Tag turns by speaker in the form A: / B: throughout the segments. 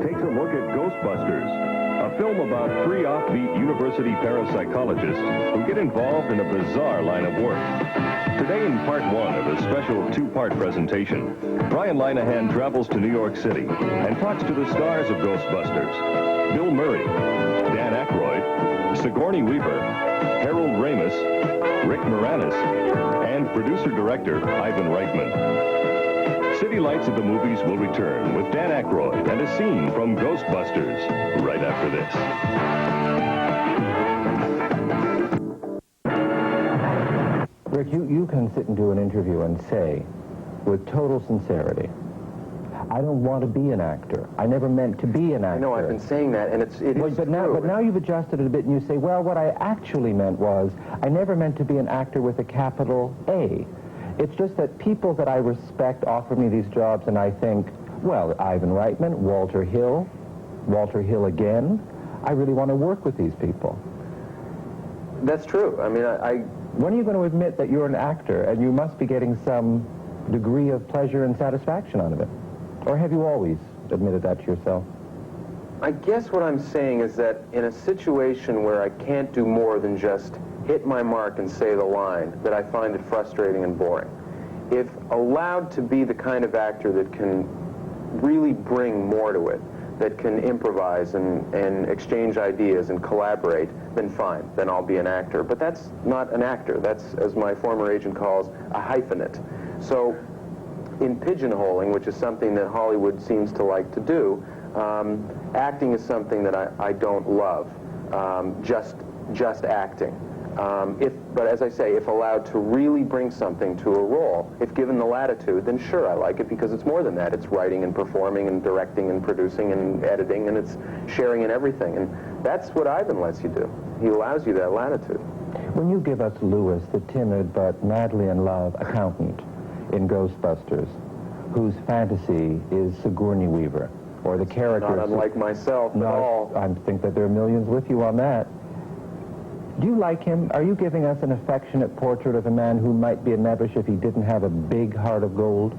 A: takes a look at Ghostbusters, a film about three offbeat university parapsychologists who get involved in a bizarre line of work. Today in part one of a special two-part presentation, Brian Linehan travels to New York City and talks to the stars of Ghostbusters: Bill Murray, Dan Aykroyd, Sigourney Weaver, Harold Ramis, Rick Moranis, and producer-director Ivan Reitman. City Lights of the Movies will return with Dan Aykroyd and a scene from Ghostbusters right after this.
B: Rick, you can sit and do an interview and say, with total sincerity, I don't want to be an actor. I never meant to be an actor.
C: I know, I've been saying that, and it is
B: but now you've adjusted it a bit, and you say, well, what I actually meant was, I never meant to be an actor with a capital A. It's just that people that I respect offer me these jobs, and I think, well, Ivan Reitman, Walter Hill again, I really want to work with these people.
C: That's true. I mean,
B: When are you going to admit that you're an actor, and you must be getting some degree of pleasure and satisfaction out of it? Or have you always admitted that to yourself?
C: I guess what I'm saying is that in a situation where I can't do more than just hit my mark and say the line, that I find it frustrating and boring. If allowed to be the kind of actor that can really bring more to it, that can improvise and exchange ideas and collaborate, then fine, then I'll be an actor. But that's not an actor. That's, as my former agent calls, a hyphenate. So in pigeonholing, which is something that Hollywood seems to like to do, acting is something that I don't love, just acting. But as I say, if allowed to really bring something to a role, if given the latitude, then sure, I like it, because it's more than that. It's writing and performing and directing and producing and editing, and it's sharing and everything. And that's what Ivan lets you do. He allows you that latitude.
B: When you give us Louis, the timid but madly in love accountant in Ghostbusters, whose fantasy is Sigourney Weaver, or the character...
C: Not unlike myself at all.
B: I think that there are millions with you on that. Do you like him? Are you giving us an affectionate portrait of a man who might be a nebbish if he didn't have a big heart of gold?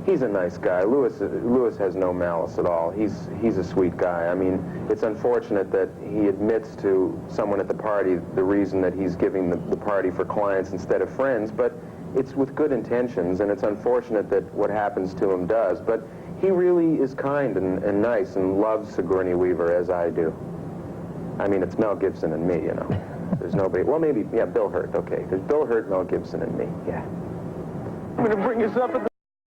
C: He's a nice guy. Louis has no malice at all. He's a sweet guy. I mean, it's unfortunate that he admits to someone at the party the reason that he's giving the party for clients instead of friends, but it's with good intentions, and it's unfortunate that what happens to him does. But he really is kind and nice and loves Sigourney Weaver as I do. I mean, it's Mel Gibson and me, you know. There's nobody, well, maybe, yeah, Bill Hurt, okay. There's Bill Hurt, Mel Gibson, and me, yeah. I'm going to bring us up at the